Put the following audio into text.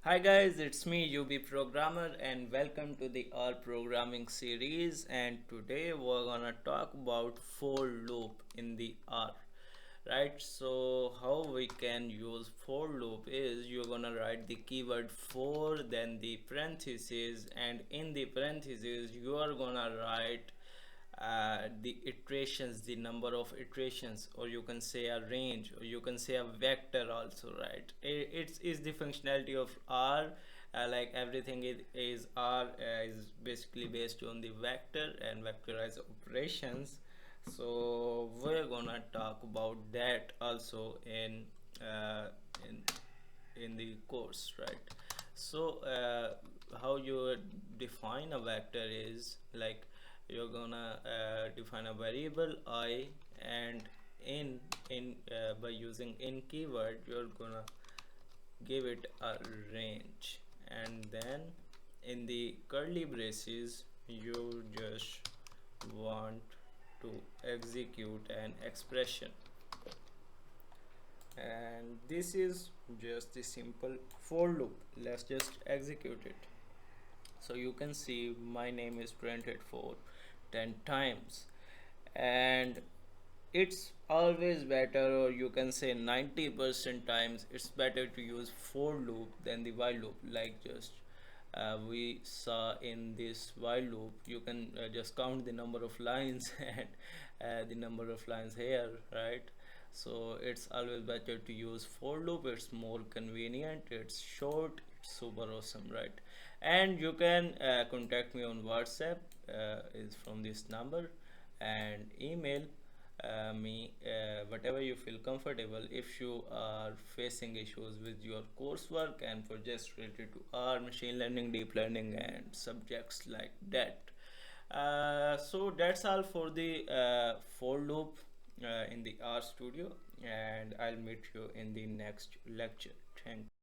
Hi guys, it's me UBprogrammer and welcome to the R programming series, and today we're gonna talk about for loop in the R. Right, so how we can use for loop is you're gonna write the keyword for, then the parentheses, and in the parentheses you are gonna write the iterations, the number of iterations, or you can say a range, or you can say a vector also, right? It is the functionality of R. Like everything is R is basically based on the vector and vectorized operations. So we're gonna talk about that also uh, in in the course, right? So how you define a vector is like you're gonna define a variable I, and in by using in keyword you're gonna give it a range, and then in the curly braces you just want to execute an expression, and this is just the simple for loop. Let's just execute it. So you can see my name is printed for 10 times, and it's always better, or you can say 90% times it's better to use for loop than the while loop. Like just we saw in this while loop, you can just count the number of lines and the number of lines here, right? So it's always better to use for loop. It's more convenient, it's short, it's super awesome, right? And you can contact me on WhatsApp, is from this number, and email me whatever you feel comfortable if you are facing issues with your coursework and projects related to R, machine learning, deep learning, and subjects like that. So that's all for the for loop in the R studio, and I'll meet you in the next lecture. Thank you.